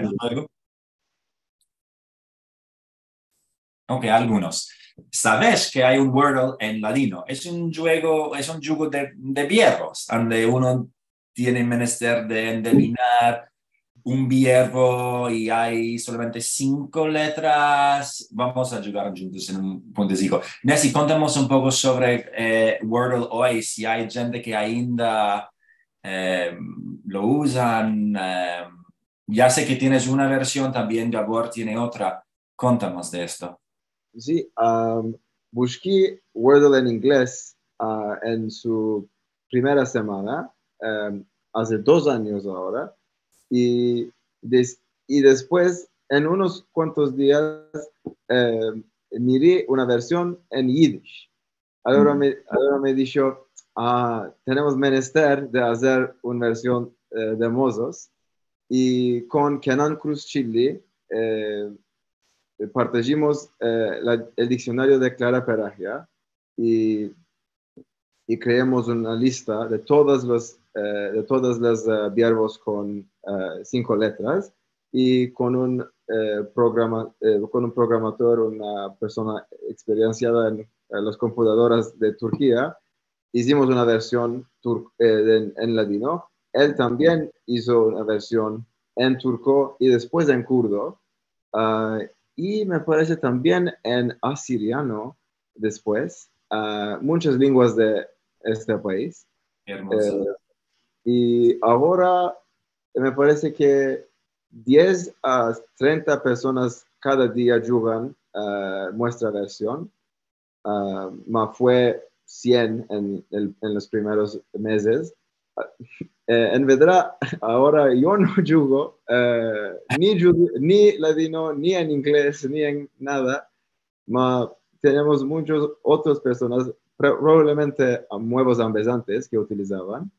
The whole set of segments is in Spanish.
Luego. Ok, algunos. Sabes que hay un Wordle en ladino. Es un juego de viejos, donde uno tiene menester de endevinar un verbo y hay solamente 5 letras. Vamos a jugar juntos en un puntecico. Nessie, contamos un poco sobre Wordle hoy, si hay gente que ainda lo usan. Ya sé que tienes una versión, también Gabor tiene otra. Contamos de esto. Sí, busqué Wordle en inglés en su primera semana, hace 2 años ahora, y, y después, en unos cuantos días, miré una versión en Yiddish. Ahora me dijo, tenemos menester de hacer una versión de Mozos, y con Kenan Cruz Chili, partimos el diccionario de Clara Peragia y, y creamos una lista de todas las verbos con 5 letras y con un programador, una persona experienciada en las computadoras de Turquía, hicimos una versión en ladino. Él también hizo una versión en turco y después en kurdo. Uh, y me parece también en asiriano después, muchas lenguas de este país. Hermoso. Eh, y ahora me parece que 10 a 30 personas cada día juegan nuestra versión. Fue 100 en los primeros meses. En verdad, ahora yo no jugo ni ladino, ni en inglés, ni en nada. Tenemos muchas otras personas, probablemente nuevos empezantes que utilizaban.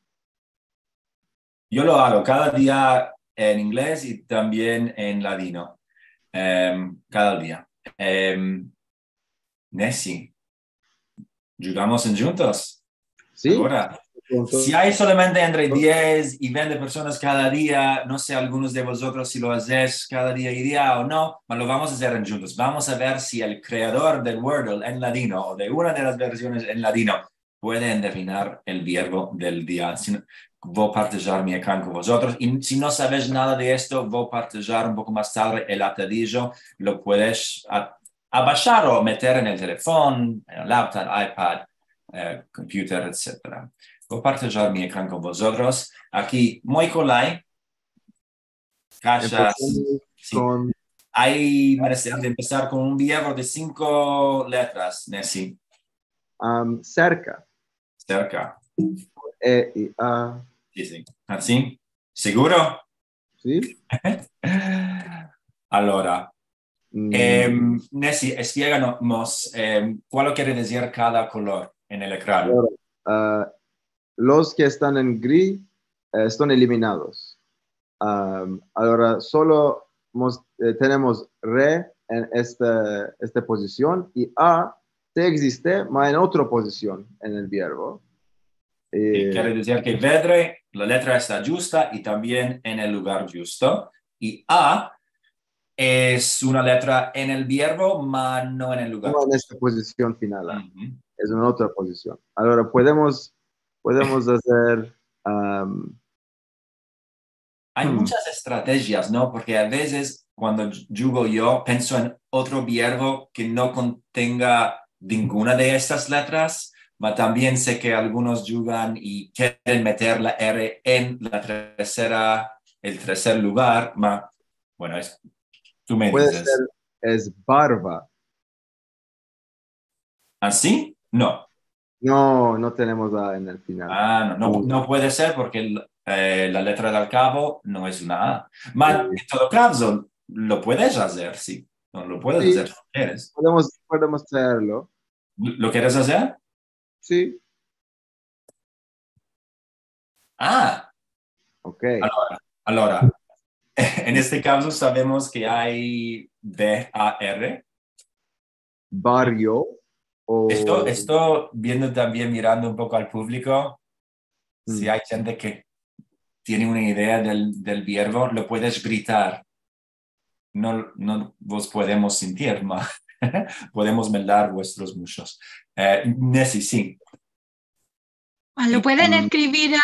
Yo lo hago cada día en inglés y también en ladino. Cada día. Nessie, ¿jugamos en juntos? Sí, Ahora, si entonces, hay solamente entre 10 y 20 personas cada día, no sé algunos de vosotros si lo hacéis cada día y día o no, pero lo vamos a hacer en juntos. Vamos a ver si el creador del Wordle en ladino o de una de las versiones en ladino puede endevinar el verbo del día. Si no, voy a partillar mi ecran con vosotros. Y si no sabes nada de esto, voy a partillar un poco más tarde el atadillo. Lo puedes bajar o meter en el teléfono, en el laptop, iPad, computer, etcétera. Voy a partillar mi ecran con vosotros. Aquí, muy colay, cajas. empezamos Sí. con Hay menester de empezar con un verbo de 5 letras, Nessie. cerca, Cerca. E y A, Sí, sí. ¿Así? ¿Seguro? ¿sí? Allora, Mm, Nessie, spiegamos cuál quiere decir cada color en el ecran. ahora, ah, los que están en gris están eliminados. Ahora solo tenemos re en esta posición y a te existe, ma en otra posición en el verbo. Quiere decir que vedre, la letra está justa y también en el lugar justo. Y A es una letra en el verbo, ma no en el lugar No en justo. esta posición final, Uh-huh. es en otra posición. Ahora podemos hacer um, Hay muchas estrategias, ¿no? Porque a veces cuando jugo yo pienso en otro verbo que no contenga ninguna de estas letras, pero también sé que algunos jugan y quieren meter la R en el tercer lugar, bueno, tú me puede dices. ser, es barba. ¿Así? No. No, no tenemos A en el final. No, no, no puede ser porque la letra del cabo no es una A. Pero en todo caso, lo puedes hacer, sí. No, lo puedes Sí, hacer si quieres. podemos traerlo. ¿Lo quieres hacer? Sí, Ah, ok. allora, en este caso sabemos que hay B-A-R. Barrio o Estoy viendo también, mirando un poco al público, si mm, hay gente que tiene una idea del verbo, lo puedes gritar. no vos podemos sentir, ma podemos meldar vuestros muchos. Nessie, sí. Lo pueden escribir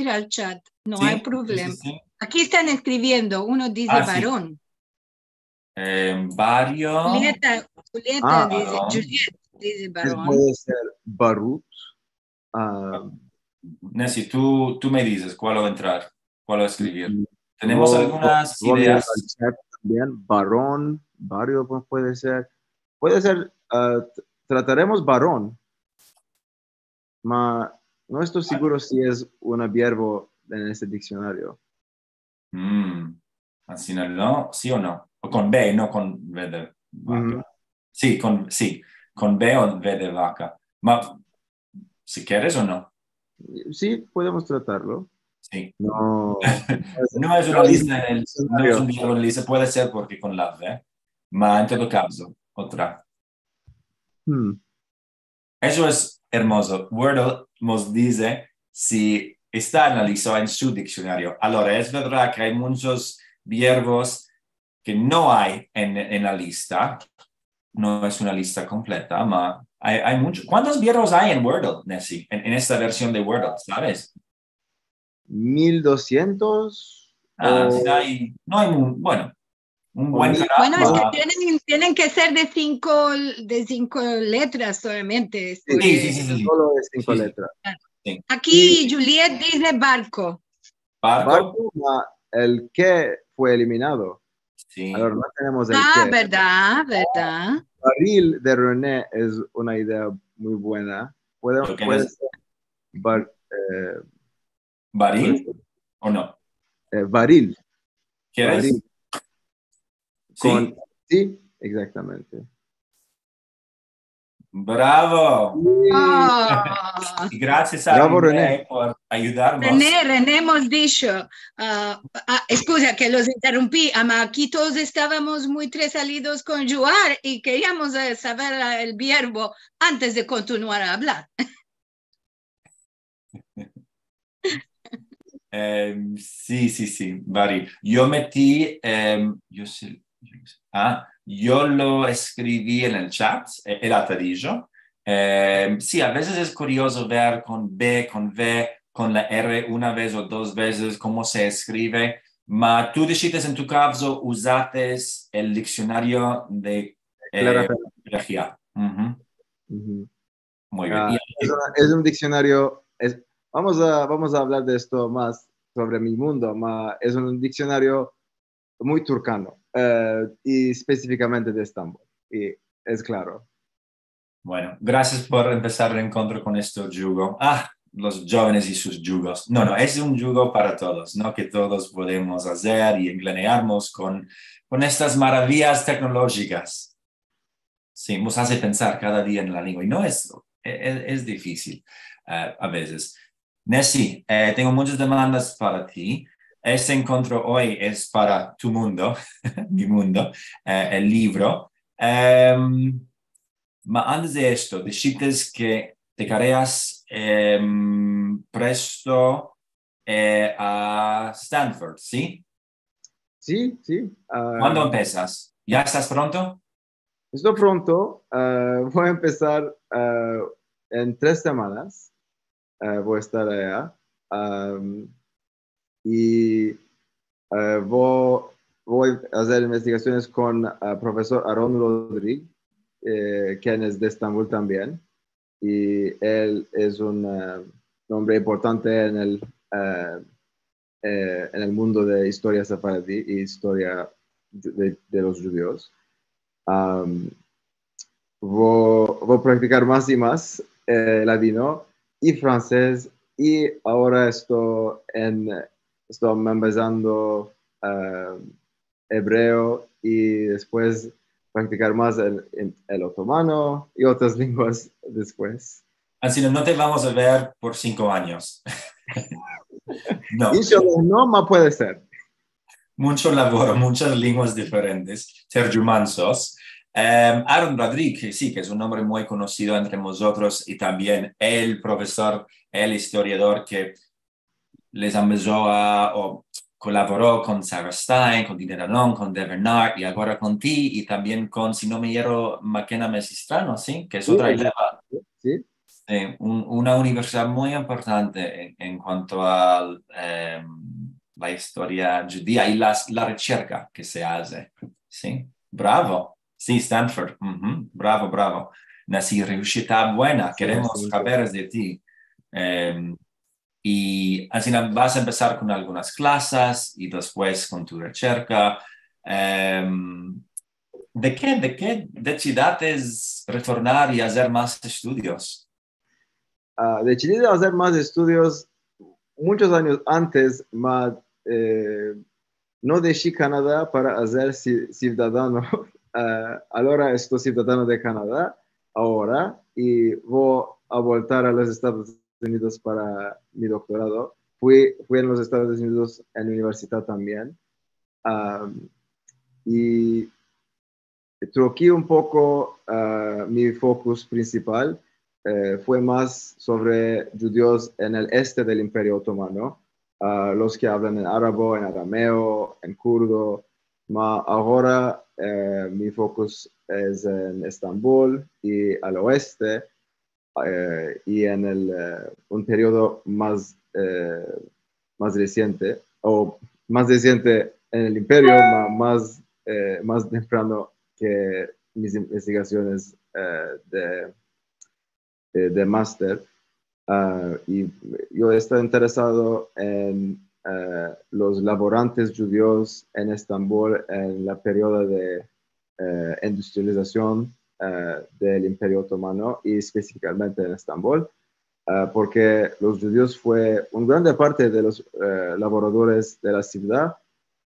al chat, no Sí, hay problema. sí. Aquí están escribiendo, uno dice Sí. varón. Vario. Julieta dice, varón. Juliet dice varón. Puede ser Barut. Nessie, tú me dices cuál va a entrar, cuál va a escribir. Tenemos Voy algunas a mirar ideas. al chat también. Varón, Vario puede ser. Puede ser, trataremos varón. No estoy seguro si es un verbo en este diccionario. Así no, sí o no. O con B, no con V de vaca. Sí, con B o V de vaca. Si quieres o no. Sí, podemos tratarlo. Sí. No, No es una lista, no es un verbo en lista, puede ser porque con la V, ma en todo caso, otra. Eso es hermoso. Wordle nos dice si está analizado en su diccionario. Ahora, es verdad que hay muchos verbos que no hay en la lista. No es una lista completa, pero hay muchos. ¿Cuántos verbos hay en Wordle, Nessie? En esta versión de Wordle, ¿sabes? 1200. No hay bueno, un buen Bueno, es carajo. que tienen que ser de cinco letras solamente. Sí. Solo de 5 letras. Sí. Aquí Juliet dice barco. Barco. El que fue eliminado. Sí. Ahora no tenemos el que. Verdad. Barril de René es una idea muy buena. Puede ser ¿Baril o no? Baril. ¿Quieres? Baril. ¿Sí? Sí, exactamente. ¡Bravo! Y gracias a René por ayudarnos. René hemos dicho, excusa que los interrumpí, aquí todos estábamos muy salidos con jugar y queríamos saber el verbo antes de continuar a hablar. Sí, Bari. Yo metí, yo lo escribí en el chat, el atadillo. Sí, a veces es curioso ver con B, con V, con la R una vez o dos veces cómo se escribe, ma tú decides en tu caso usates el diccionario de Regia. Muy bien. Es un diccionario, vamos a hablar de esto más sobre mi mundo, es un diccionario muy turcano y específicamente de Estambul, y es claro. Bueno, gracias por empezar el encuentro con este yugo. Los jóvenes y sus yugos. No, es un yugo para todos, ¿no? Que todos podemos hacer y englanearnos con estas maravillas tecnológicas. Sí, nos hace pensar cada día en la lengua y no es difícil a veces. Nessie, tengo muchas demandas para ti. Este encuentro hoy es para tu mundo, mi mundo, el libro. Ma antes de esto, decides que te careas presto a Stanford, ¿sí? Sí. ¿Cuándo empiezas? ¿Ya estás pronto? Estoy pronto. Voy a empezar en 3 semanas. Voy a estar allá. Y voy a hacer investigaciones con el profesor Aaron Rodríguez, quien es de Estambul también. Y él es un hombre importante en el mundo de historia sefaradí y historia de los judíos. Voy a practicar más y más ladino y francés, y ahora estoy empezando hebreo y después practicar más el otomano y otras lenguas después. Así no te vamos a ver por 5 años. No. Inshallah, no, más puede ser. Mucho labor, muchas lenguas diferentes, terjumansos. Aaron Rodríguez, sí, que es un nombre muy conocido entre nosotros, y también el profesor, el historiador que les empezó colaboró con Sarah Stein, con Dina Dalón, con De Bernard y ahora con ti y también con, si no me hierro, McKenna Mesistrano, ¿sí? Que es Sí, otra exacto. eleva. Sí, Una universidad muy importante en cuanto a la historia judía y la recerca que se hace. ¿Sí? Bravo. Sí, Stanford. Bravo, bravo. Una riuscita buena. sí, me gustó Queremos mucho. saber de ti. Y así vas a empezar con algunas clases y después con tu recerca. ¿De qué decides retornar y hacer más estudios? Decidí hacer más estudios muchos años antes, mas no dejé Canadá para hacer ciudadano. Ahora estoy ciudadano de Canadá, ahora, y voy a voltar a los Estados Unidos para mi doctorado. Fui en los Estados Unidos en la universidad también. Y troqué un poco mi focus principal. Fue más sobre judíos en el este del Imperio Otomano, los que hablan en árabe, en arameo, en kurdo. Ahora mi focus es en Estambul y al oeste, y en un periodo más reciente, o más reciente en el imperio, más temprano que mis investigaciones de máster. Y yo estoy interesado en los laborantes judíos en Estambul en la periodo de industrialización del Imperio Otomano y específicamente en Estambul, porque los judíos fue una grande parte de los laboradores de la ciudad,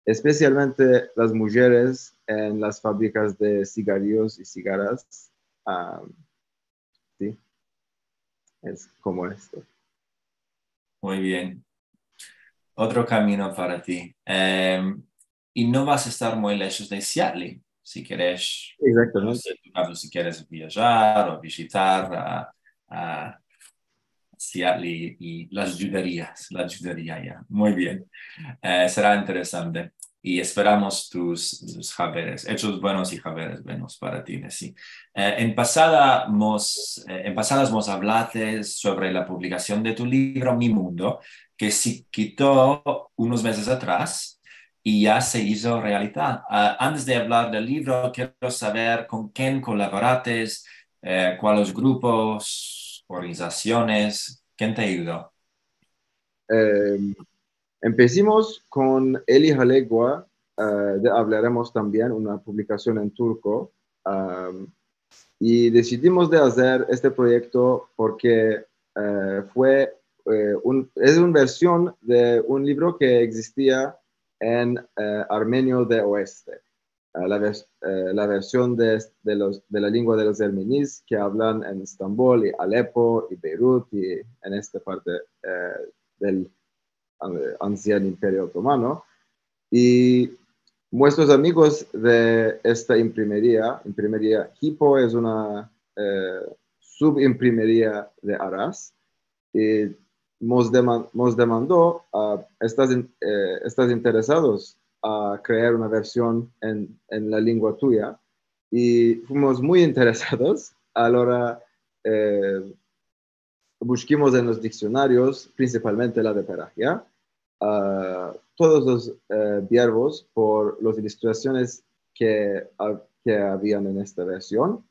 especialmente las mujeres en las fábricas de cigarrillos y cigarras. Sí, es como esto. Muy bien. Otro camino para ti. Y no vas a estar muy lejos de Seattle. Si quieres, no sé, Exactamente. en tu caso, si quieres viajar o visitar a Seattle y las juderías, la judería ya. Muy bien. Será interesante. Y esperamos tus saberes, hechos buenos y saberes buenos para ti, sí. En pasadas nos hablaste sobre la publicación de tu libro Mi Mundo, que se quitó unos meses atrás y ya se hizo realidad. Antes de hablar del libro, quiero saber con quién colaboraste, cuáles grupos, organizaciones, quién te ayudó. Eh, Empecemos con Eli Halegua, Hablaremos también, una publicación en turco, y decidimos de hacer este proyecto porque es una versión de un libro que existía en armenio de oeste. La versión de la lengua de los armenios que hablan en Estambul y Alepo y Beirut y en esta parte del anciano Imperio Otomano. Y nuestros amigos de esta imprimería Hipo es una subimprimería de Aras, y nos demandó, ¿estás interesados a crear una versión en la lengua tuya? Y fuimos muy interesados. Ahora busquemos en los diccionarios, principalmente la de Pelagia, todos los verbos por las ilustraciones que habían en esta versión,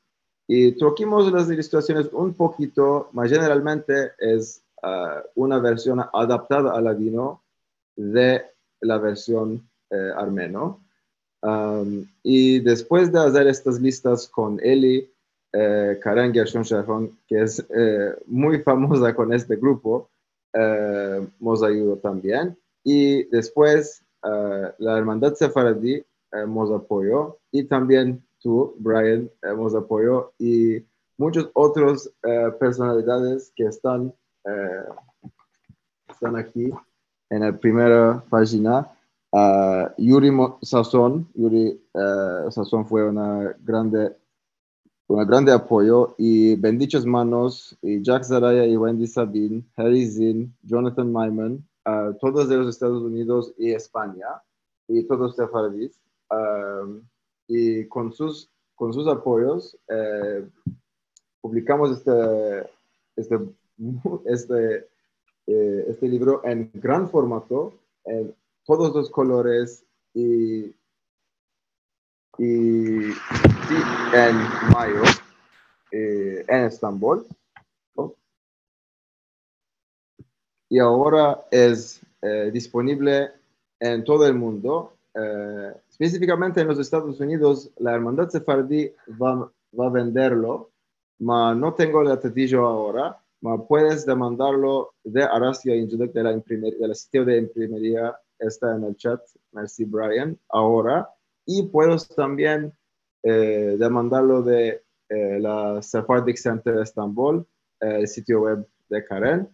y troquemos las ilustraciones un poquito, mas generalmente es una versión adaptada al ladino de la versión armeno. Y después de hacer estas listas con Eli, Karen Gershon Shahon, que es muy famosa con este grupo, nos ayudó también. Y después la Hermandad Sefaradí nos apoyó, y también tú, Brian, nos apoyó, y muchas otras personalidades que están aquí en la primera página. Yuri Sazón fue una grande apoyo, y Bendichas Manos, y Jack Zaraya y Wendy Sabin, Harry Zinn, Jonathan Myman, todos de los Estados Unidos y España, y todos sefardíes, y con sus apoyos publicamos este, este, este libro en gran formato, en todos los colores y sí, en mayo en Estambul. Y ahora es disponible en todo el mundo. Específicamente en los Estados Unidos, la Hermandad Sefardí va a venderlo, ma no tengo el datillo ahora, ma puedes demandarlo de Aracia Injudec del sitio de imprimería, está en el chat, merci Brian, ahora, y puedes también demandarlo de la Sephardic Center de Estambul, el sitio web de Karen.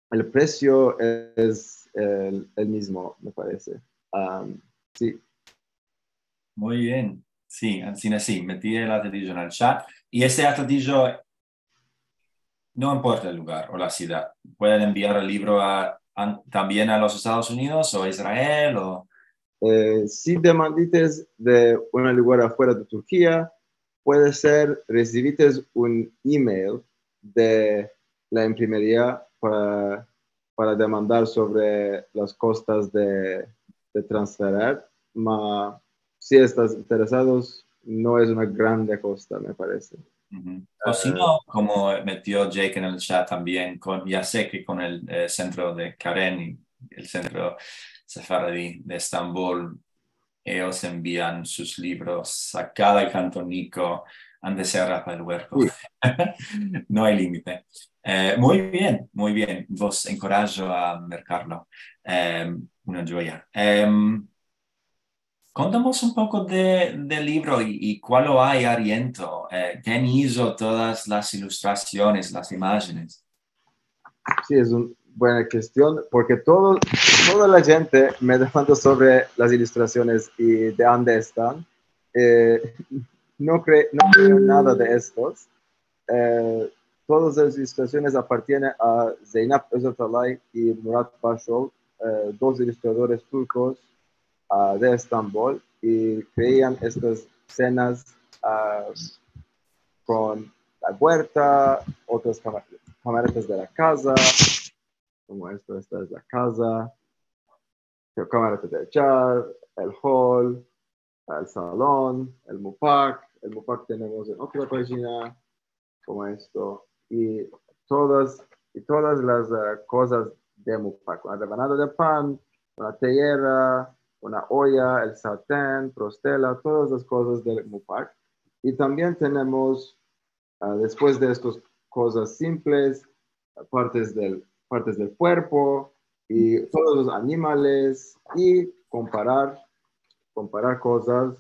El precio es el mismo, me parece. Sí. Muy bien. Sí, sí, metí el atadillo en el chat. Y ese atadillo, no importa el lugar o la ciudad. Pueden enviar el libro también a los Estados Unidos o a Israel o... Si demandites de un lugar afuera de Turquía, puede ser recibites un email de la imprimería para demandar sobre las costas de transferir. Si estás interesados, no es una grande costa, me parece. O si no, como metió Jake en el chat también, ya sé que con el centro de Karen y el centro Sefardí de Estambul, ellos envían sus libros a cada cantonico antes de cerrar el huerco. Sí. No hay límite. Muy bien, muy bien. Vos encorajo a mercarlo. Una joya. Contamos un poco del libro y cuál lo hay Ariento. ¿Quién hizo todas las ilustraciones, las imágenes? Sí, es una buena cuestión, porque toda la gente me demanda sobre las ilustraciones y de dónde están. No creo nada de estos. Todas las ilustraciones apartienen a Zeynep Özatalay y Murat Başol, dos ilustradores turcos de Estambul, y creían estas escenas con la huerta, otras camaradas de la casa, como esta es la casa, el camarote de echar, el hall, el salón, el mupak. El mupak tenemos en otra página, como esto, y todas las cosas de mupak. Una rebanada de pan, una tellera, una olla, el sartén, prostela, todas las cosas del mupak. Y también tenemos, después de estas cosas simples, partes del cuerpo y todos los animales, y comparar cosas,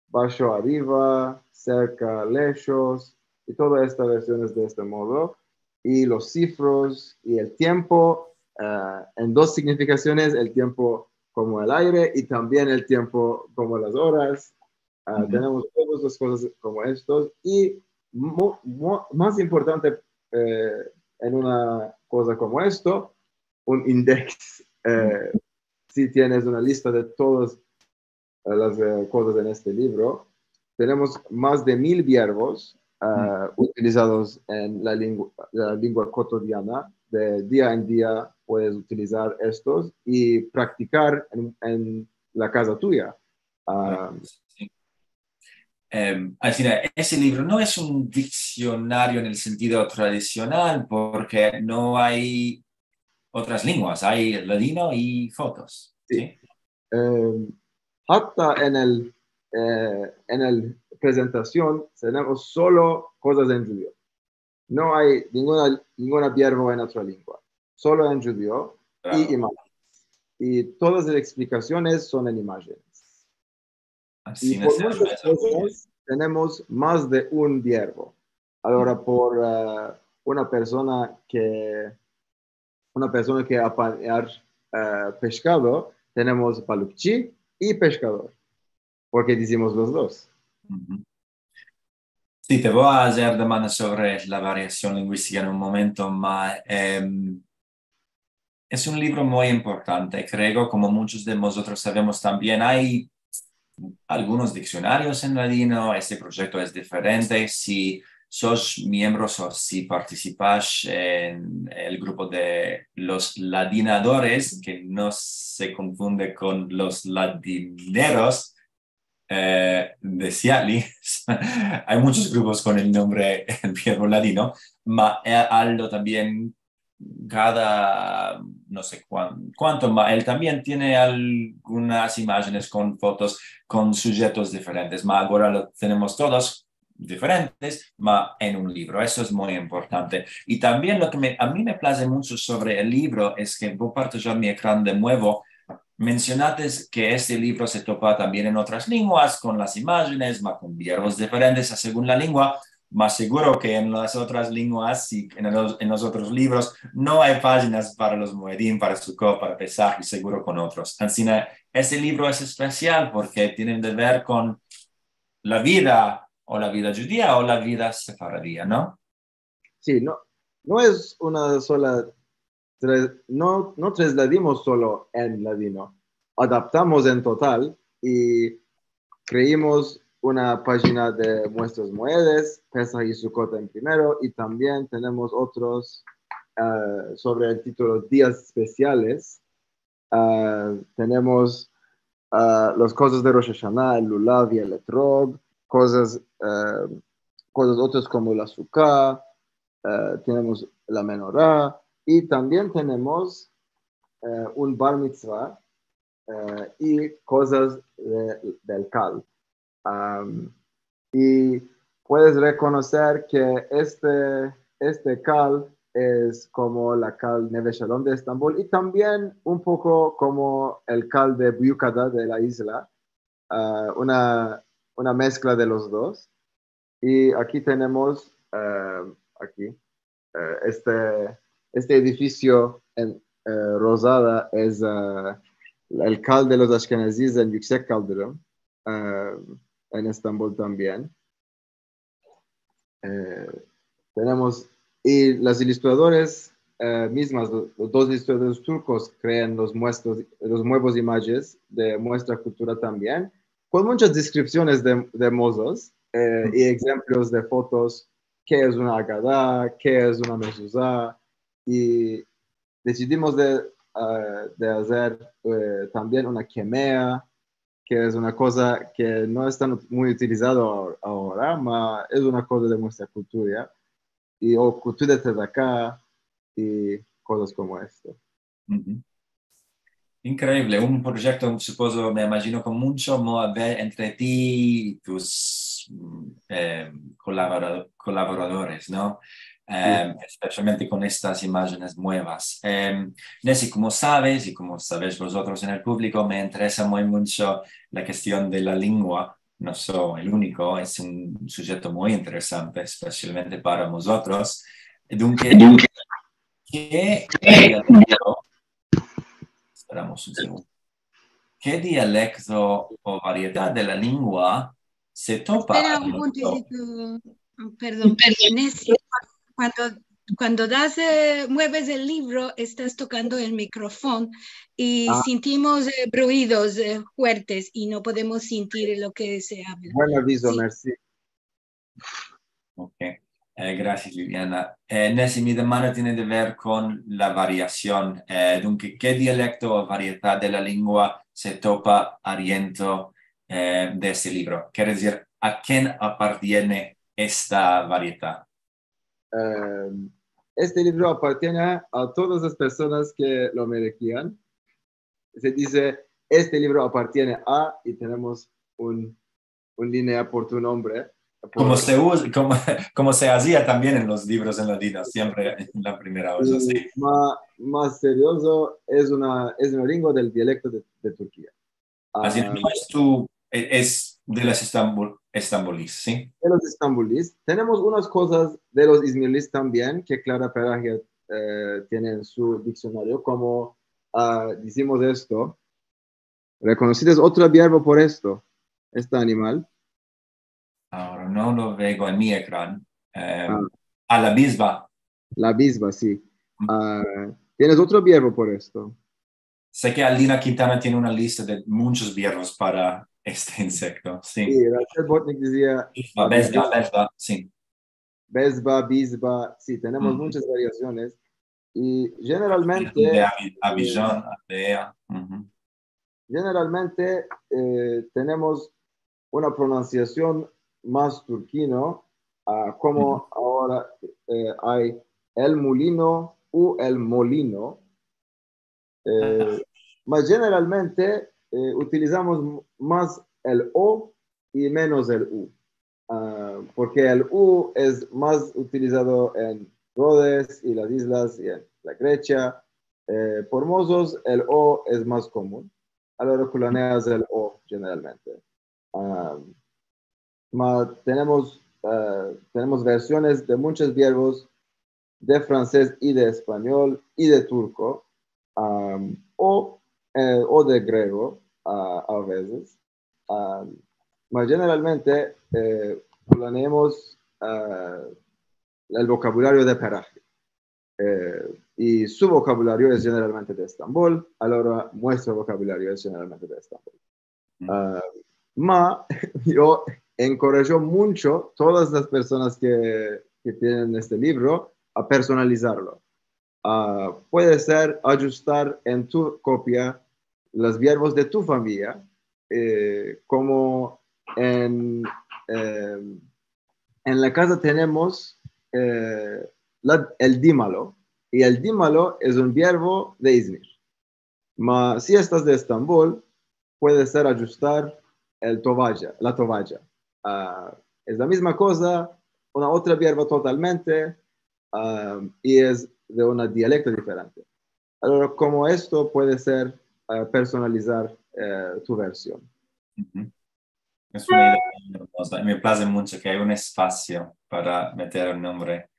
bajo arriba, cerca, lejos, y todas estas versiones de este modo, y los cifros y el tiempo, en dos significaciones, el tiempo como el aire y también el tiempo como las horas. Tenemos todas las cosas como estos, y más importante en una cosa como esto, un index. Si tienes una lista de todas las cosas en este libro, tenemos más de 1000 verbos utilizados en la lengua cotidiana. De día en día puedes utilizar estos y practicar en la casa tuya. Sí. Ese libro no es un diccionario en el sentido tradicional porque no hay otras lenguas, hay ladino y fotos. ¿Sí? Hasta en el presentación tenemos solo cosas en judío. No hay ninguna verbo en otra lengua, solo en judío. Claro. Y imágenes. Y todas las explicaciones son en imágenes. Así y por muchas cosas tenemos más de un verbo. Ahora, por una persona que apañar pescado, tenemos balukchi y pescador, porque decimos los dos. Sí, te voy a hacer demandas sobre la variación lingüística en un momento, ma Es un libro muy importante, creo, como muchos de nosotros sabemos también, hay algunos diccionarios en ladino, este proyecto es diferente. Si sos miembros o si participas en el grupo de los ladinadores, que no se confunde con los ladineros, de Seattle. Hay muchos grupos con el nombre el verbo ladino, ma Aldo también cada, no sé cuánto, ma él también tiene algunas imágenes con fotos con sujetos diferentes, ma ahora lo tenemos todos diferentes, ma en un libro. Eso es muy importante. Y también lo que a mí me place mucho sobre el libro es que voy a partir mi ecrán de nuevo. Mencionaste que este libro se topa también en otras lenguas, con las imágenes, con verbos diferentes según la lengua, más seguro que en las otras lenguas y en los otros libros no hay páginas para los Moedim, para Sukkot, para Pesach y seguro con otros. Así, este libro es especial porque tiene que ver con la vida o la vida judía o la vida sefaradía, ¿no? Sí, no es una sola, no trasladimos solo en ladino, adaptamos en total y creímos una página de muestras moedas, Pesach y Sukkot en primero, y también tenemos otros sobre el título Días Especiales. Tenemos las cosas de Rosh Hashanah, el Lulav y el Etrog, cosas otras como la Sukkah, tenemos la Menorá, y también tenemos un Bar Mitzvah y cosas del Kal. Y puedes reconocer que este Kal es como la Kal Neve Shalom de Estambul y también un poco como el Kal de Büyükada de la isla, una mezcla de los dos. Y aquí tenemos este edificio en rosada es el Kal de los Ashkenazis en Yüksek Kaldırım, en Estambul también. Tenemos, y las ilustradores mismas, los dos ilustradores turcos crean los nuevos imágenes de nuestra cultura también, con muchas descripciones de mozos y ejemplos de fotos, qué es una Agadá, qué es una mezuzá, y decidimos de hacer también una quemea, que es una cosa que no está muy utilizado ahora, pero es una cosa de nuestra cultura, y o cultura de acá, y cosas como esto. Uh-huh. Increíble, un proyecto, supongo, me imagino, con mucho mover entre ti y tus colaboradores, ¿no? Especialmente con estas imágenes nuevas. Nessie, como sabes, y como sabéis vosotros en el público, me interesa muy mucho la cuestión de la lengua. No soy el único, es un sujeto muy interesante, especialmente para vosotros. Dunque, ¿qué dialecto? Esperamos un segundo. ¿Qué dialecto o variedad de la lengua se topa? Espera un puntito, perdón. Nessie, cuando mueves el libro, estás tocando el micrófono y sentimos ruidos fuertes y no podemos sentir lo que se habla. Buen aviso, Sí. merci. Ok, gracias Liliana. Nessie, mi domanda tiene que ver con la variación. Dunque, ¿qué dialecto o variedad de la lengua se topa ariento de este libro? Quiere decir, ¿a quién appartiene esta variedad? Este libro appartiene a todas las personas que lo merecían. Se dice, este libro appartiene a, y tenemos un línea por tu nombre. Como como se hacía también en los libros en ladino, siempre en la primera hoja, sí. Más serioso, es una lengua del dialecto de Turquía. Así no es de las estambulís, ¿sí? De los estambulís. Tenemos unas cosas de los izmirlís también, que Clara Peragia tiene en su diccionario, como decimos esto. ¿Reconocides otro verbo por esto? Este animal. Ahora no lo veo en mi ecrán. A la bisba. La bisba, sí. ¿Tienes otro verbo por esto? Sé que Alina Quintana tiene una lista de muchos verbos para este insecto. Sí. Sí, Rachel Botnick decía Besba, besba, sí. Besba, bisba, sí, tenemos Ujú. muchas variaciones y De generalmente, Abidjan, Aldea. Ujú. generalmente tenemos una pronunciación más turquino, Ujú. como ahora hay el molino u el molino, Ah, mas generalmente utilizamos más el O y menos el U. Porque el U es más utilizado en Rhodes y las islas y en la Grecia. Por Mozos, el O es más común. A la hora que planeas el O generalmente. Um, tenemos versiones de muchos verbos de francés y de español y de turco, o de griego a veces. Um, Mas generalmente planeamos el vocabulario de Paraje. Y su vocabulario es generalmente de Estambul, ahora nuestro vocabulario es generalmente de Estambul. Ma yo encorajo mucho todas las personas que tienen este libro a personalizarlo. Puede ser ajustar en tu copia los verbos de tu familia, como en, eh, en la casa tenemos el dímalo, y el dímalo es un verbo de Izmir. Si estás de Estambul, puede ser ajustar la tovalla. Es la misma cosa, una otra verbo totalmente, y es de un dialecto diferente. Ahora, como esto puede ser personalizar tu versión. ujú. Es una idea hermosa. Me place mucho que hay un espacio para meter el nombre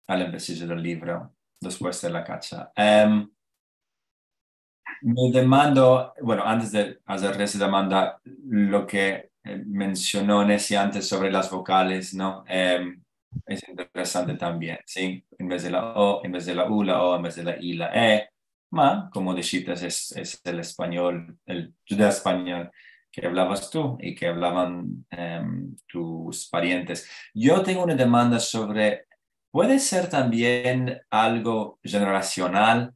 all'imbecille del libro después de la cacha. Me demando, bueno, antes de hacer esa demanda, lo que mencionó Nessie antes sobre las vocales, ¿no? Es interesante también, ¿sí? En vez de la O, en vez de la U, la O, en vez de la I, la E. Ma, como dijiste, es el español, el judeo español que hablabas tú y que hablaban tus parientes. Yo tengo una demanda sobre, ¿puede ser también algo generacional?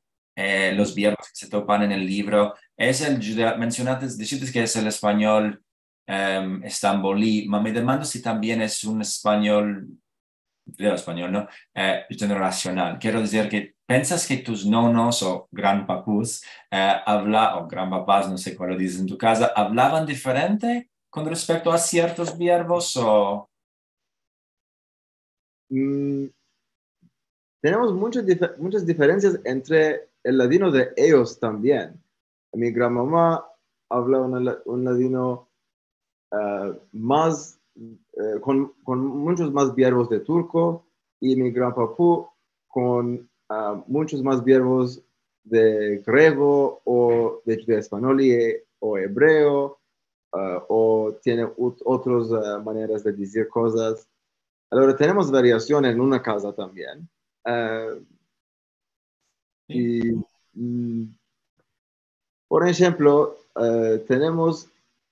Los verbos que se topan en el libro. Es el judeo, mencionaste, dijiste que es el español estambolí, ma me demando si también es un español, judeo español, ¿no? Generacional. Quiero decir que piensas que tus nonos o grandpapús o grandpapás, no sé cuál lo dices en tu casa, hablaban diferente con respecto a ciertos verbos o... Mm, Tenemos muchas diferencias entre el ladino de ellos también. Mi gran mamá habla un ladino con muchos más verbos de turco, y mi gran papú con muchos más verbos de griego o de español o hebreo, o tiene otras maneras de decir cosas. Ahora tenemos variación en una casa también. Uh, Sí. y, mm, por ejemplo, tenemos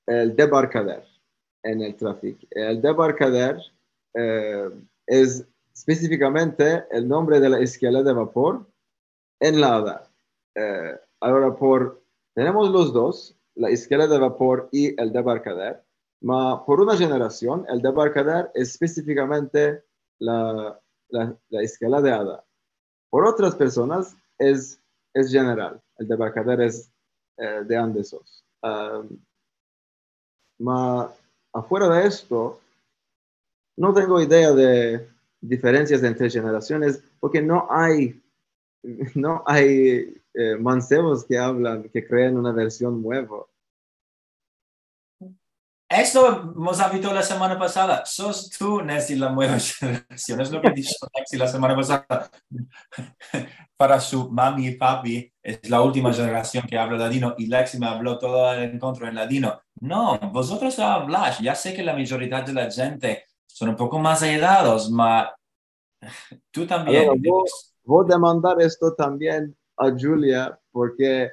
el debarcader en el tráfico. El debarcader eh, es específicamente el nombre de la escala de vapor en la Hada. Ahora, tenemos los dos, la escala de vapor y el debarcader, por una generación, el debarcader es específicamente la escala de Hada. Por otras personas es general, el debarcader es de Andesos. Afuera de esto, no tengo idea de diferencias entre generaciones porque no hay mancebos que hablan, que crean una versión nueva. Esto hemos hablado la semana pasada. Sos tú, Nessie, la nueva generación. Es lo que dijo Nessie la semana pasada. Para su mami y papi, es la última generación que habla ladino y Lexi me habló todo el encuentro en ladino. No, vosotros habláis. Ya sé que la mayoría de la gente son un poco más allegados, pero tú Allora, también. voy a demandar esto también a Julia porque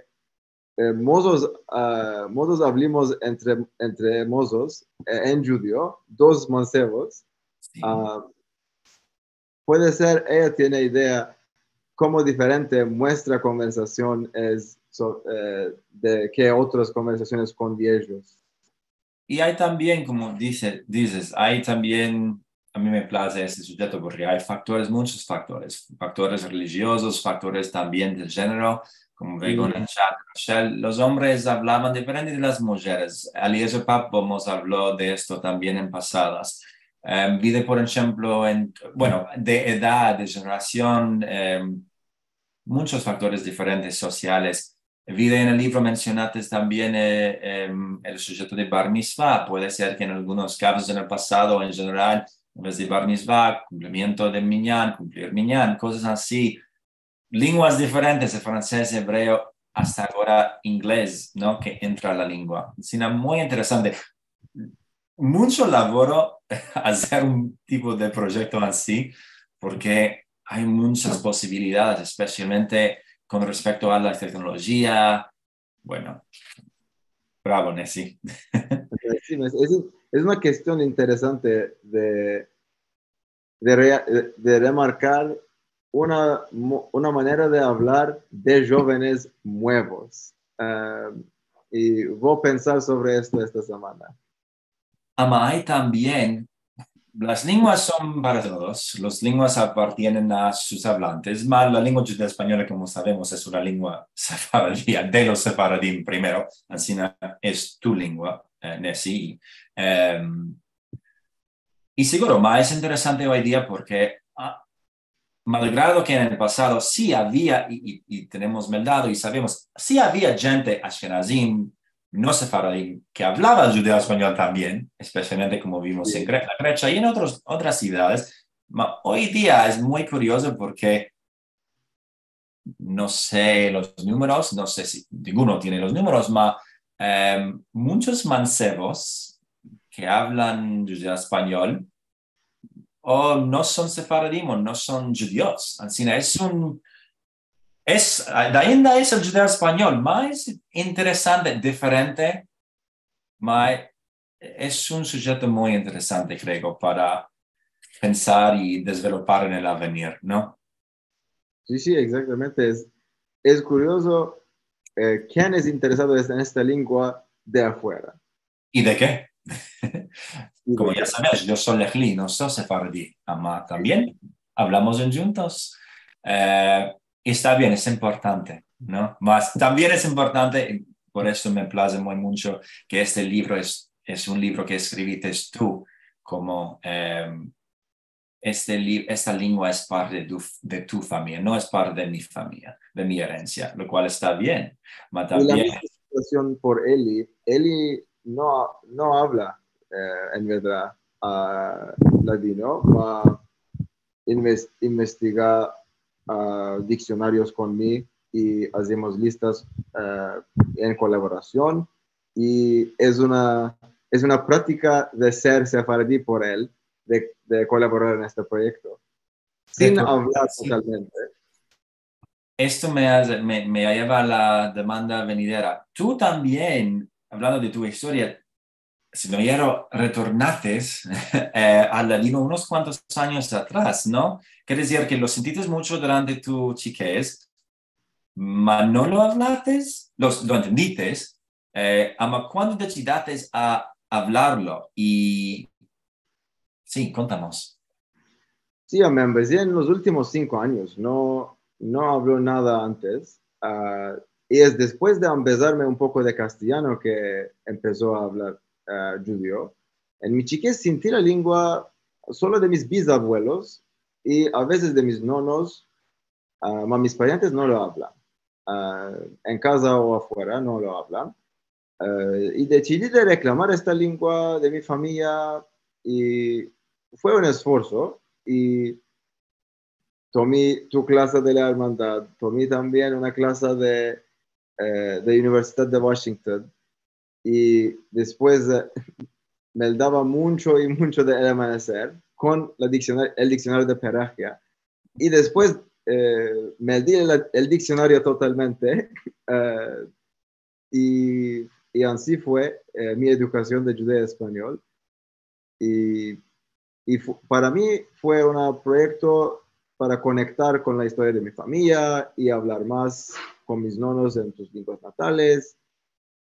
mozos hablamos entre mozos en judío, dos mancebos. Sí. Puede ser, ella tiene idea cómo diferente nuestra conversación es de que otras conversaciones con ellos. Y hay también, como dices, hay también, a mí me place este sujeto porque hay factores, muchos factores, factores religiosos, factores también del género, como veo en el chat. Rochelle, los hombres hablaban diferente de las mujeres. Eliezer Papomos habló de esto también en pasadas. Vide, por ejemplo, de edad, de generación, muchos factores diferentes sociales. Vi en el libro mencionaste también el sujeto de Bar Mitzvah. Puede ser que en algunos casos en el pasado, en general, en vez de Bar Mitzvah, cumplimiento de Minyan, cumplir Minyan, cosas así. Lenguas diferentes, el francés, hebreo, hasta ahora inglés, ¿no? Que entra a la lengua. Es muy interesante. Mucho laboro hacer un tipo de proyecto así, porque hay muchas posibilidades, especialmente con respecto a la tecnología. Bueno, bravo, Nessie. Sí, es una cuestión interesante de remarcar una manera de hablar de jóvenes nuevos. Y voy a pensar sobre esto esta semana. Ama, hay también, las lenguas son para todos, las lenguas appartienen a sus hablantes, mas la lengua judía española, como sabemos, es una lengua sefaradí, de los sefaradim primero, así es tu lengua, Nessie. Y seguro, más es interesante hoy día porque, malgrado que en el pasado sí había, y tenemos meldado y sabemos, sí había gente ashkenazim, no sefaradim, que hablaba judeo español también, especialmente como vimos en Grecia y en otras ciudades. Hoy día es muy curioso porque no sé los números, no sé si ninguno tiene los números, pero muchos mancebos que hablan judeo español o no son sefaradim o no son judíos. Así de ahí es el judeo español más interesante, diferente, más es un sujeto muy interesante, creo, para pensar y desarrollar en el avenir, ¿no? Sí, sí, exactamente. Es curioso quién es interesado en esta lengua de afuera. ¿Y de qué? ¿Y Como de ya qué? sabes, yo soy lejli, no soy sefardí, ama también hablamos juntos. Está bien, es importante, ¿no? Más también es importante, por eso me place muy mucho que este libro es un libro que escribiste tú, como esta lengua es parte de tu familia, no es parte de mi familia, de mi herencia, lo cual está bien. Pero Y la también misma situación por Eli. Eli no habla en verdad ladino, va investiga diccionarios conmigo y hacemos listas en colaboración y es una práctica de ser sefardí por él, de colaborar en este proyecto, sin hablar sí. totalmente. Esto me lleva a la demanda venidera. Tú también, hablando de tu historia, si no quiero, retornaste al ladino unos cuantos años atrás, ¿no? Quiere decir que lo sentiste mucho durante tu chiquez, pero no lo hablaste, lo entendiste, ama cuando decidiste a hablarlo y sí, contamos. Sí, me empecé en los últimos 5 años, no hablo nada antes. Y es después de empezarme un poco de castellano que empezó a hablar judío. En mi chiquez sentí la lengua solo de mis bisabuelos y a veces de mis nonos, mis parientes no lo hablan. En casa o afuera no lo hablan. Y decidí de reclamar esta lengua de mi familia y fue un esfuerzo. Y tomé tu clase de la hermandad, tomé también una clase de Universidad de Washington y después me daba mucho y mucho de amanecer con el diccionario de Peragia. Y después me di el diccionario totalmente y así fue mi educación de judeo-español. Y para mí fue un proyecto para conectar con la historia de mi familia y hablar más con mis nonos en sus lenguas natales.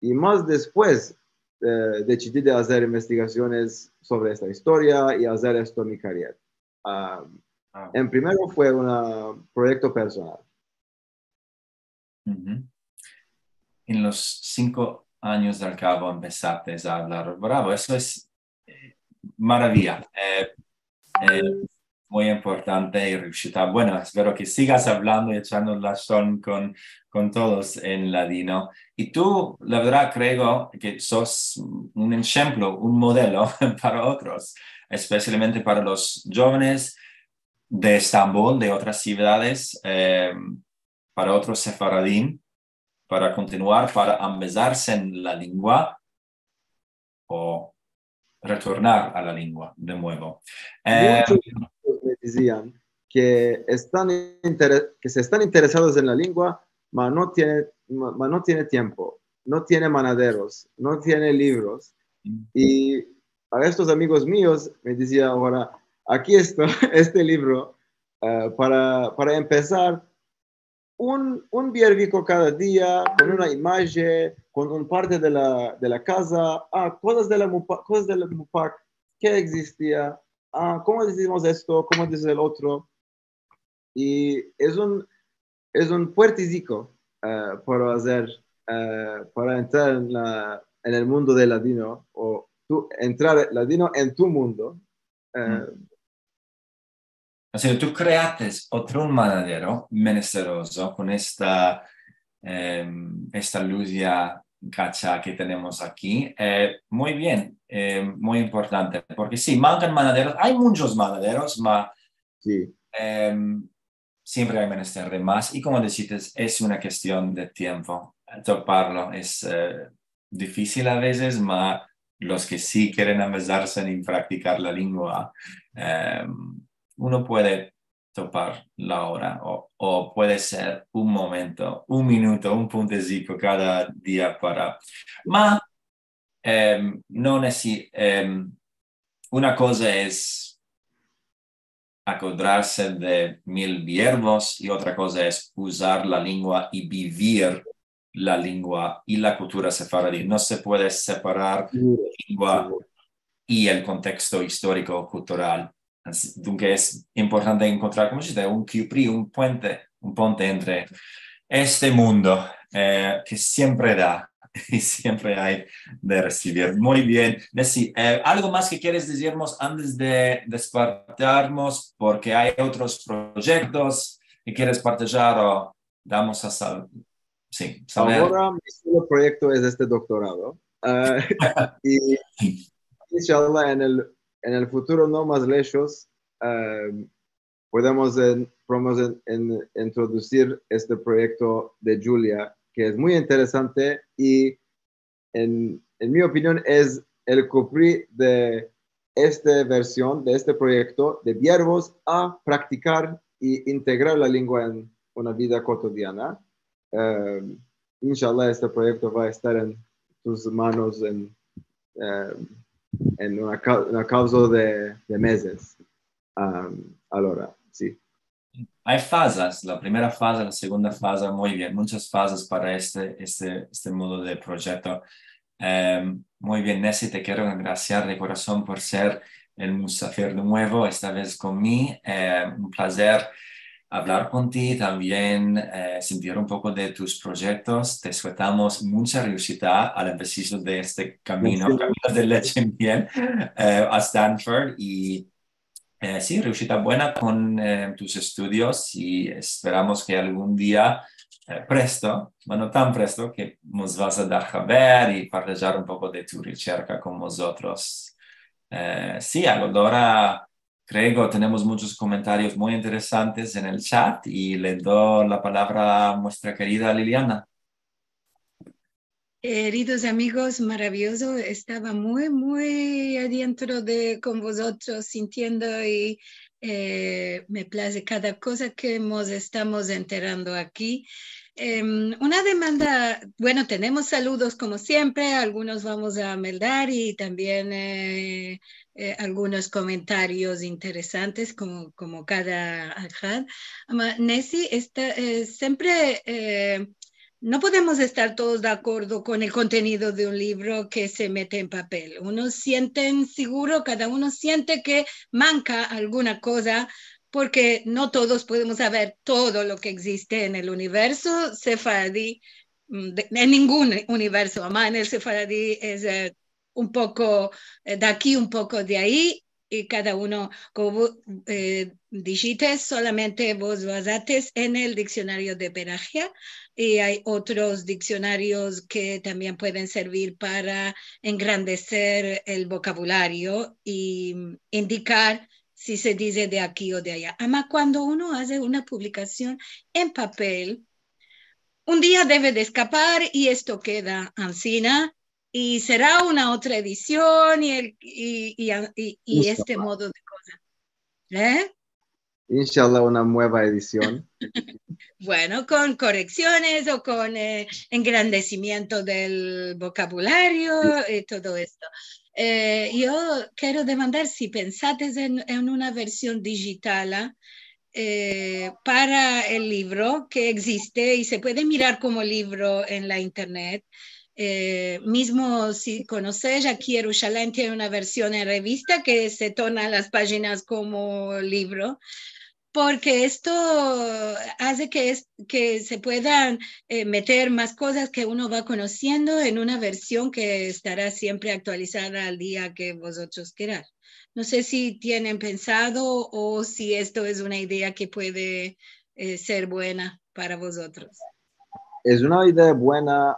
Y más después decidí de hacer investigaciones sobre esta historia y hacer esto en mi carrera. En primero fue un proyecto personal. En los 5 años del cabo empezaste a hablar. Bravo, eso es maravilla. Muy importante y riuscita. Bueno, espero que sigas hablando y echando la son con todos en ladino. Y tú, la verdad, creo que sos un ejemplo, un modelo para otros, especialmente para los jóvenes de Estambul, de otras ciudades, para otros sefaradín, para continuar, para empezarse en la lengua o retornar a la lengua de nuevo. Muchos me decían que se están interesados en la lengua, pero no tiene tiempo, no tiene manaderos, no tiene libros. Y a estos amigos míos me decía ahora, aquí está este libro para empezar un biervico cada día, con una imagen, con un parte de la casa, cosas de la Mupac, qué existía, cómo decimos esto, cómo dice el otro. Y es un puerticico para hacer, para entrar en el mundo del ladino, o tú entrar ladino en tu mundo. O sea, tú creaste otro manadero menesteroso con esta luz ya cacha que tenemos aquí. Muy bien, muy importante, porque sí, mancan manaderos. Hay muchos manaderos, pero Sí. siempre hay menester de más. Y como decís, es una cuestión de tiempo. Toparlo es difícil a veces, pero los que sí quieren empezarse en practicar la lengua, uno puede topar la hora o puede ser un momento, un minuto, un puntecito cada día para... Ma no una cosa es acordarse de 1000 verbos y otra cosa es usar la lengua y vivir la lengua y la cultura sefaradí. No se puede separar la lengua y el contexto histórico-cultural. Entonces es importante encontrar, como se dice, un cupri, un puente entre este mundo que siempre da y siempre hay de recibir. Muy bien. Nessie, ¿algo más que quieres decirnos antes de despertarnos? Porque hay otros proyectos que quieres partillar o damos a saber. Ahora mi solo proyecto es este doctorado. Y inshallah en el futuro no más lejos podemos introducir este proyecto de Julia, que es muy interesante y en mi opinión es el cupri de esta versión, de este proyecto de verbos a practicar y integrar la lengua en una vida cotidiana. Inshallah, este proyecto va a estar en tus manos en una causa de meses. Ahora, sí. Hay fases, la primera fase, la segunda fase, muy bien, muchas fases para este modo de proyecto. Muy bien, Nessie, te quiero agradecer de corazón por ser el musafir nuevo, esta vez conmigo. Un placer hablar contigo, también sentir un poco de tus proyectos. Te sueltamos mucha curiosidad al empezar de este camino de leche en miel a Stanford y sí, riuscita buena con tus estudios y esperamos que algún día, presto, ma no tan presto, que nos vas a dar a ver y partillar un poco de tu ricerca con nosotros. Sí, ahora creo tenemos muchos comentarios muy interesantes en el chat y le doy la palabra a nuestra querida Liliana. Queridos amigos, maravilloso. Estaba muy adentro con vosotros, sintiendo y Me place cada cosa que estamos enterando aquí. Una demanda, bueno, tenemos saludos como siempre, algunos vamos a meldar y también algunos comentarios interesantes como cada alhad. Nessie, siempre no podemos estar todos de acuerdo con el contenido de un libro que se mete en papel. Uno siente seguro, cada uno siente que manca alguna cosa porque no todos podemos saber todo lo que existe en el universo sefaradí, en ningún universo, además en el sefaradí es un poco de aquí, un poco de ahí, y cada uno, como dijiste, solamente vos basates en el diccionario de Pelagia, y hay otros diccionarios que también pueden servir para engrandecer el vocabulario y indicar si se dice de aquí o de allá. Además, cuando uno hace una publicación en papel, un día debe de escapar y esto queda ancina y será una otra edición y este modo de cosas. Inshallah, una nueva edición. Bueno, con correcciones o con engrandecimiento del vocabulario y todo esto. Yo quiero demandar si pensaste en una versión digital para el libro que existe y se puede mirar como libro en la internet. Mismo si conoces, aquí Jerusalén tiene una versión en revista que se torna las páginas como libro, porque esto hace que se puedan meter más cosas que uno va conociendo en una versión que estará siempre actualizada al día que vosotros queráis. No sé si tienen pensado o si esto es una idea que puede ser buena para vosotros. Es una idea buena,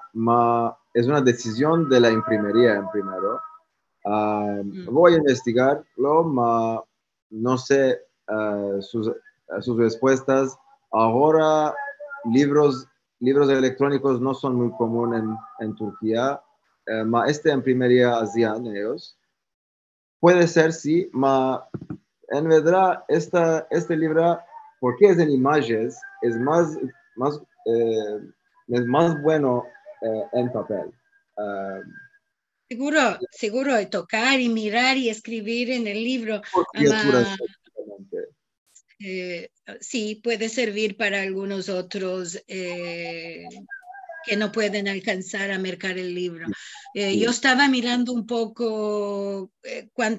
es una decisión de la imprimería en primero. Voy a investigarlo, no sé sus respuestas. Ahora libros electrónicos no son muy comunes en Turquía. Esta imprimería hacían ellos. Puede ser, sí, en verdad este libro, porque es en imágenes, es más bueno en papel. Seguro, de tocar y mirar y escribir en el libro. Por criaturas, Sí, puede servir para algunos otros que no pueden alcanzar a mercar el libro. Sí. Yo estaba mirando un poco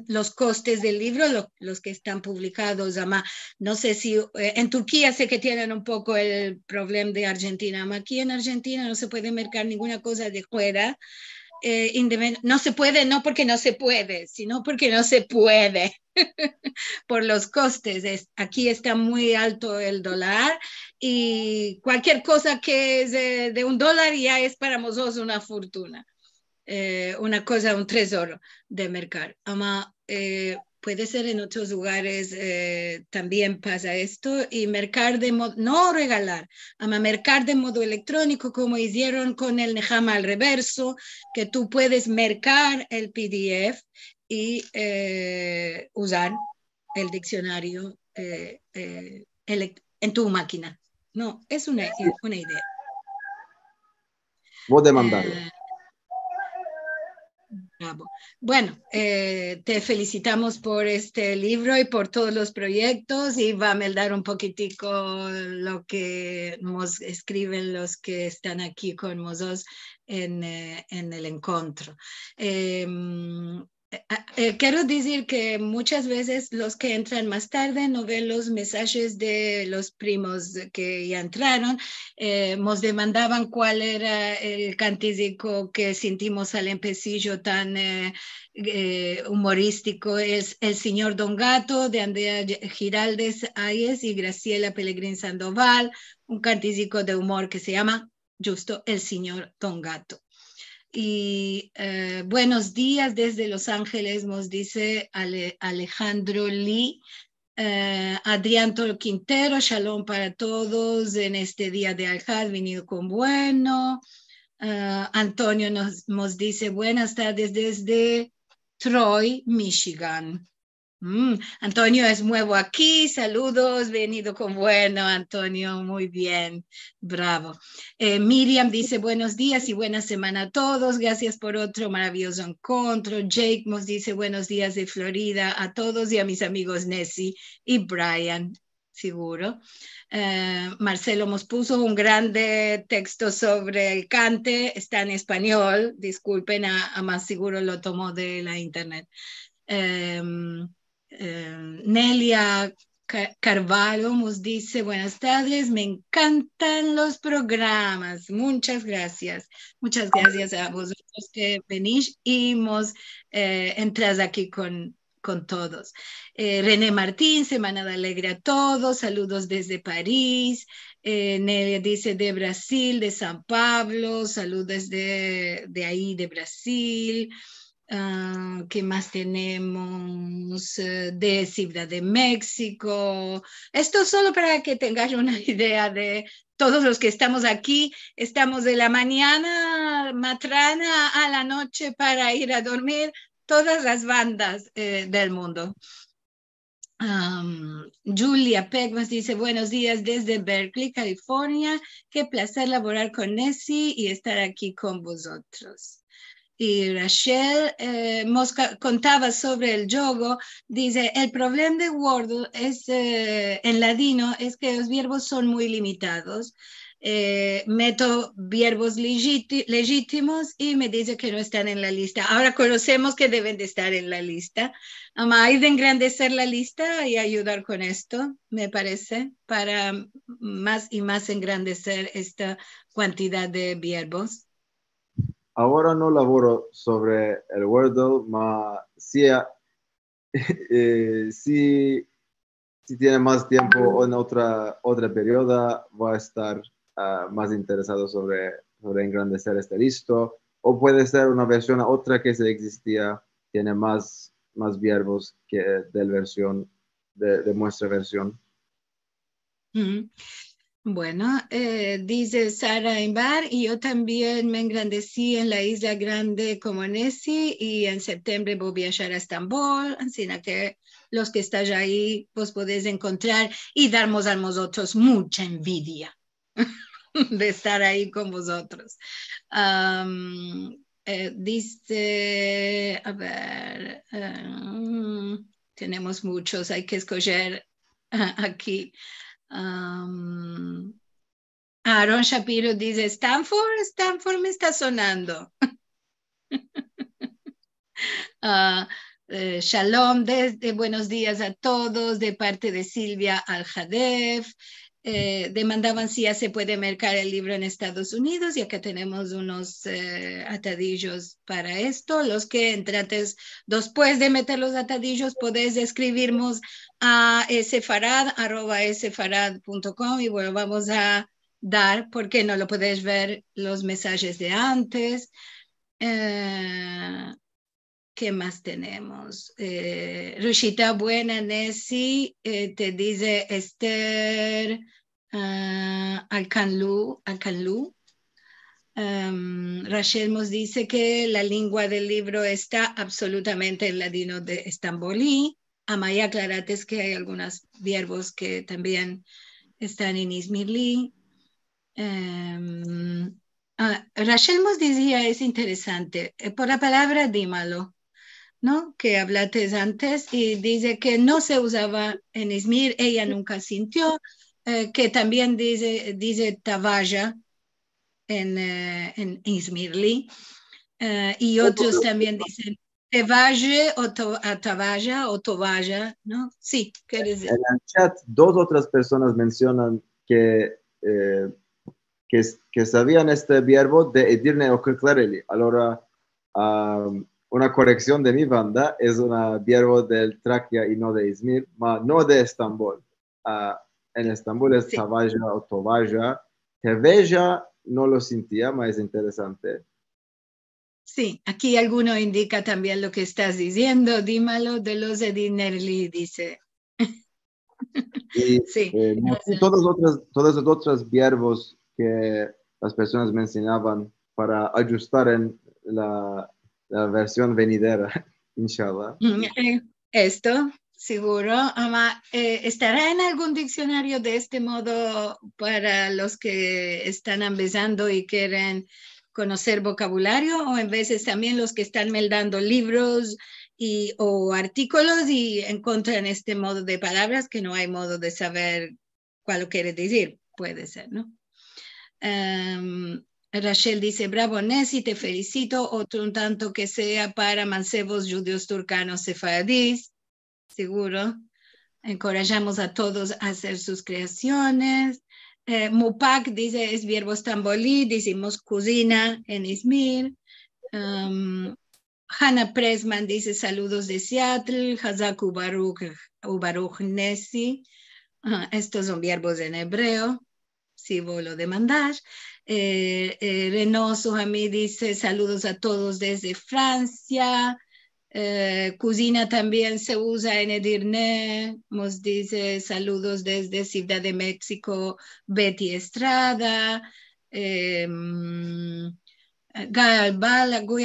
los costes del libro, los que están publicados. Además, no sé si en Turquía sé que tienen un poco el problema de Argentina. Aquí en Argentina no se puede mercar ninguna cosa de fuera. No se puede, no porque no se puede, sino porque no se puede por los costes. Aquí está muy alto el dólar y cualquier cosa que es de $1 ya es para nosotros una fortuna, una cosa, un tesoro de mercado. Puede ser en otros lugares también pasa esto y mercar de modo, no regalar, mercar de modo electrónico como hicieron con el Nehama al reverso, que tú puedes mercar el PDF y usar el diccionario en tu máquina. No, es una idea. Voy a demandarlo. Bravo. Bueno, te felicitamos por este libro y por todos los proyectos y va a meldar un poquitico lo que nos escriben los que están aquí con nosotros en el encuentro. Quiero decir que muchas veces los que entran más tarde no ven los mensajes de los primos que ya entraron. Nos demandaban cuál era el cantísico que sentimos al empecillo tan humorístico. Es El Señor Don Gato de Andrea Giraldes Ayes y Graciela Pellegrín Sandoval, un cantísico de humor que se llama justo El Señor Don Gato. Y buenos días desde Los Ángeles, nos dice Alejandro Lee. Adrián Toro Quintero, shalom para todos en este día de Al-Had, venido con bueno. Antonio nos dice buenas tardes desde Troy, Michigan. Antonio es nuevo aquí, saludos, venido con bueno, Antonio, muy bien, bravo. Miriam dice buenos días y buena semana a todos, gracias por otro maravilloso encuentro. Jake nos dice buenos días de Florida a todos y a mis amigos Nessie y Brian, seguro. Marcelo nos puso un grande texto sobre el cante, está en español, disculpen, a más seguro lo tomó de la internet. Nelia Carvalho nos dice buenas tardes, me encantan los programas, muchas gracias a vosotros que venís y entras aquí con todos. René Martín, semana de alegre a todos, saludos desde París. Nelia dice de Brasil, de San Pablo, saludos de ahí de Brasil. ¿Qué más tenemos? De Ciudad de México. Esto solo para que tengáis una idea de todos los que estamos aquí. Estamos de la mañana matrana a la noche para ir a dormir, todas las bandas del mundo. Julia Peck nos dice buenos días desde Berkeley, California. Qué placer laborar con Nessie y estar aquí con vosotros. Y Rachel contaba sobre el yogo, dice, el problema de Wordle es, en ladino es que los verbos son muy limitados. Meto verbos legítimos y me dice que no están en la lista. Ahora conocemos que deben de estar en la lista. Hay de engrandecer la lista y ayudar con esto, me parece, para más y más engrandecer esta cantidad de verbos. Ahora no laboro sobre el Wordle, ma si tiene más tiempo o en otra periodo, va a estar más interesado sobre engrandecer este listo. O puede ser una versión a otra que se existía, tiene más verbos que del versión, de nuestra versión. Bueno, dice Sara Imbar, y yo también me engrandecí en la isla grande como Nessie y en septiembre voy a viajar a Estambul, así que los que están ahí vos podéis encontrar y darnos a nosotros mucha envidia de estar ahí con vosotros. Dice, a ver, tenemos muchos, hay que escoger aquí. Aaron Shapiro dice, Stanford me está sonando. Shalom, desde buenos días a todos, de parte de Silvia Al-Hadef. Demandaban si ya se puede mercar el libro en Estados Unidos, y acá tenemos unos atadillos para esto. Los que entrates después de meter los atadillos, podéis escribirnos a sfarad@sfarad.com y bueno, vamos a dar, porque no lo podéis ver los mensajes de antes. ¿Qué más tenemos? Rushita, buena, Nessie, te dice Esther Alcanlú. Rachel nos dice que la lengua del libro está absolutamente en ladino de Estambulí. Amaya, aclarate que hay algunos verbos que también están en Izmirli. Rachel nos decía, es interesante, por la palabra dímalo, ¿no? Que hablaste antes, y dice que no se usaba en Izmir, ella nunca sintió, que también dice Tavaya en Izmirli, y otros también dicen Tevaje o Tavaya o Tovaya, ¿no? Sí, ¿qué decir? En el chat, dos otras personas mencionan que sabían este verbo de Edirne o Clarely. Ahora, una corrección de mi banda, es un verbo del Trakia y no de Izmir, no de Estambul. En Estambul es sí. Tavaja o Tovaja. Teveja no lo sentía, más es interesante. Sí, aquí alguno indica también lo que estás diciendo, dímelo de los Edinerli, dice. Y, sí. Todos los otros verbos que las personas mencionaban para ajustar en la versión venidera, inshallah. Esto, seguro. Ama, ¿estará en algún diccionario de este modo para los que están empezando y quieren conocer vocabulario, o en veces también los que están meldando libros o artículos y encuentran este modo de palabras que no hay modo de saber cuál lo quiere decir? Puede ser, ¿no? Rachel dice, bravo Nessie, te felicito, otro un tanto que sea para mancebos, judíos, turcanos, sefardíes, seguro. Encorajamos a todos a hacer sus creaciones. Mupak dice, es verbo estambolí, decimos cocina en Izmir. Hannah Pressman dice, saludos de Seattle. Hazak Ubaruch Nessi. Estos son verbos en hebreo, si vos lo demandás. Renoso Hamid dice, saludos a todos desde Francia. Cocina también se usa en Edirne, nos dice saludos desde Ciudad de México, Betty Estrada. Guy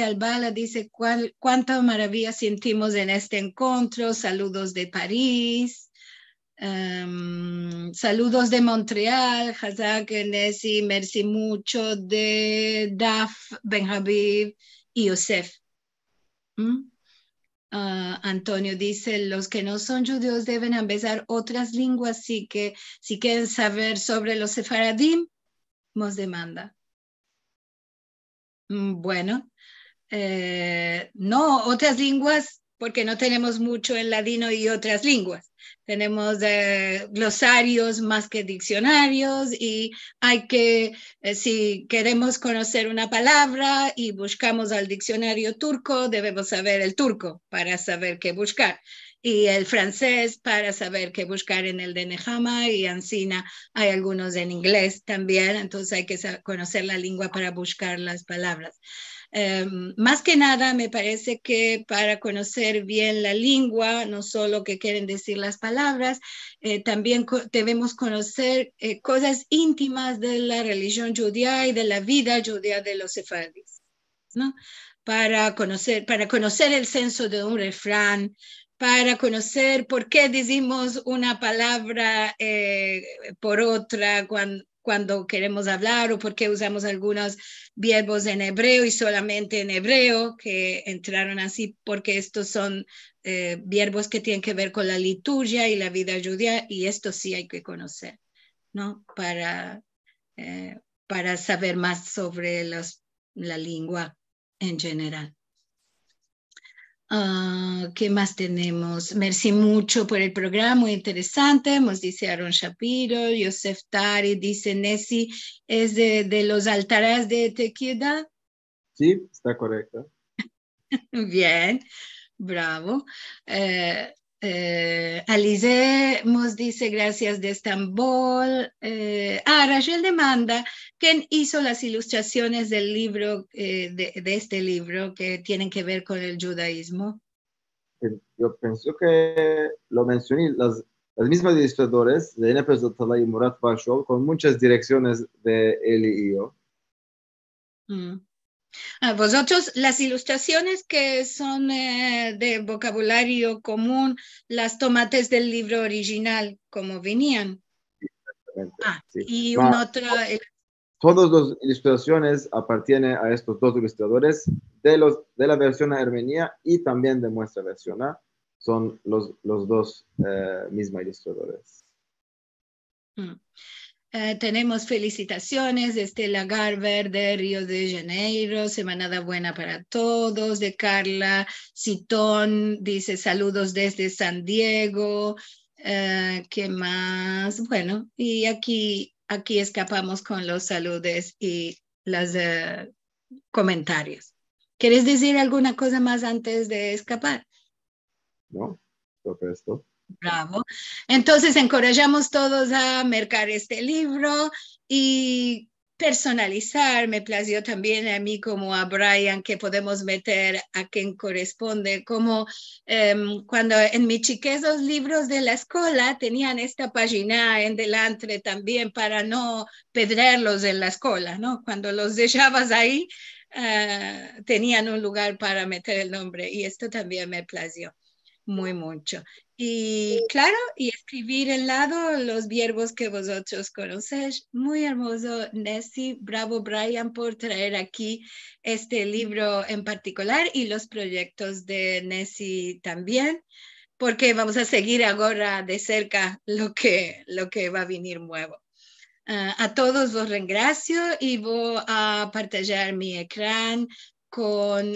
Albala dice cuánta maravilla sentimos en este encuentro, saludos de París. Saludos de Montreal, Hazak, Nessie, merci mucho de Daf, Benhabib y Yosef. Antonio dice, los que no son judíos deben empezar otras lenguas, así que si quieren saber sobre los sefaradim, nos demanda. Bueno, no, otras lenguas, porque no tenemos mucho en ladino y otras lenguas. Tenemos glosarios más que diccionarios y hay que, si queremos conocer una palabra y buscamos al diccionario turco, debemos saber el turco para saber qué buscar. Y el francés para saber qué buscar en el de Nehama y Ancina. Hay algunos en inglés también, entonces hay que conocer la lengua para buscar las palabras. Más que nada, me parece que para conocer bien la lengua, no solo qué quieren decir las palabras, también debemos conocer cosas íntimas de la religión judía y de la vida judía de los sefardíes, ¿no? Para conocer el senso de un refrán, para conocer por qué decimos una palabra por otra cuando queremos hablar, o por qué usamos algunos verbos en hebreo y solamente en hebreo, que entraron así porque estos son verbos que tienen que ver con la liturgia y la vida judía, y esto sí hay que conocer, ¿no? Para saber más sobre la lengua en general. ¿Qué más tenemos? Merci mucho por el programa, muy interesante. Nos dice Aaron Shapiro. Yosef Tari dice, Nessie, ¿es de los altares de Tequila? Sí, está correcto. Bien, bravo. Alice nos dice, gracias de Estambul. Rachel demanda, ¿quién hizo las ilustraciones del libro, de este libro que tienen que ver con el judaísmo? Yo pienso que lo mencioné, las mismas ilustradores de Zeynep Özatala y Murat Başol, con muchas direcciones de él y yo. Vosotros, las ilustraciones que son de vocabulario común, las tomates del libro original, como venían. Sí. Y un otro... Todas las ilustraciones appartienen a estos dos ilustradores de la versión armenia y también de nuestra versión. Son los dos mismos ilustradores. Tenemos felicitaciones de Estela Garber de Río de Janeiro, semanada buena para todos, de Carla Citón, dice saludos desde San Diego. ¿Qué más? Bueno, y aquí escapamos con los saludos y los comentarios. ¿Quieres decir alguna cosa más antes de escapar? No, todo esto. Bravo. Entonces encorajamos todos a mercar este libro y personalizar. Me plació también a mí como a Brian que podemos meter a quien corresponde, como cuando en mi chiquez los libros de la escuela tenían esta página en delante también para no pedrerlos en la escuela, ¿no? Cuando los dejabas ahí tenían un lugar para meter el nombre, y esto también me plació muy mucho. Y claro, y escribir en lado los verbos que vosotros conocéis. Muy hermoso, Nessie. Bravo, Brian, por traer aquí este libro en particular y los proyectos de Nessie también, porque vamos a seguir ahora de cerca lo que va a venir nuevo. A todos los gracias y voy a partillar mi ecrán con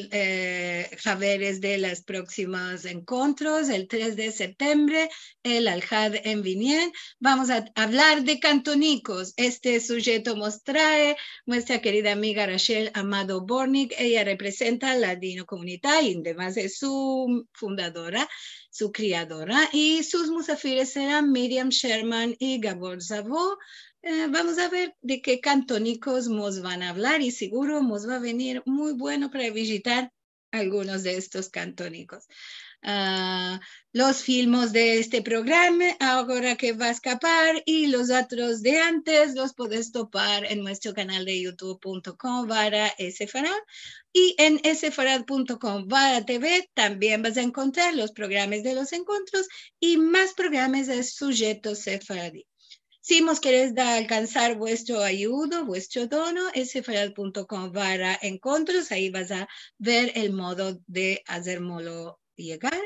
saberes de los próximos encuentros, el 3 de septiembre, el Aljad en Vinien. Vamos a hablar de cantónicos. Este sujeto nos trae nuestra querida amiga Rachel Amado Bornik. Ella representa la Ladino Comunidad y además es su fundadora, su criadora. Y sus musafires serán Miriam Sherman y Gabor Zavo. Vamos a ver de qué cantónicos nos van a hablar y seguro nos va a venir muy bueno para visitar algunos de estos cantónicos. Los filmes de este programa ahora que va a escapar y los otros de antes los puedes topar en nuestro canal de youtube.com/Sefarad y en sefarad.com/TV también vas a encontrar los programas de los encuentros y más programas de sujetos sefaradí. Si nos queréis alcanzar vuestro ayuda, vuestro dono, sefarad.com/encuentros, ahí vas a ver el modo de hacérmelo llegar.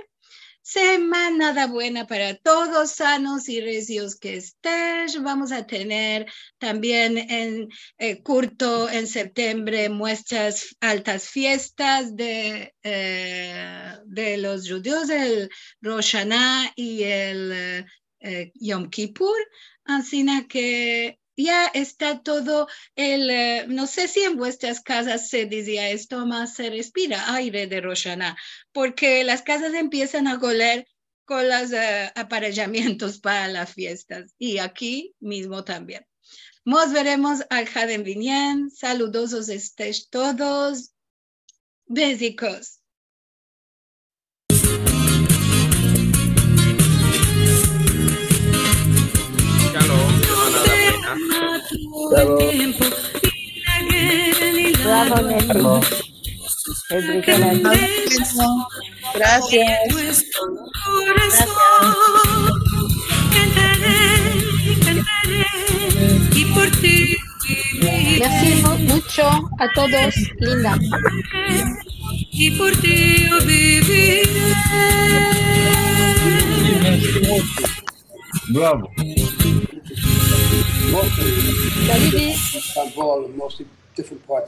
Semana buena para todos, sanos y recios que estéis. Vamos a tener también en curto en septiembre nuestras altas fiestas de los judíos, el Rosh Hashanah y el Yom Kippur. Así que ya está todo no sé si en vuestras casas se decía esto, más se respira aire de Rosh Hashanah, porque las casas empiezan a oler con los aparellamientos para las fiestas y aquí mismo también. Nos veremos al Jaden Vinien. Saludosos estéis todos. Besicos. Bravo, Nelly. Gracias. Merci mucho a todos, linda. Y por ti yo viviré. Bravo. Salut. Most different parts.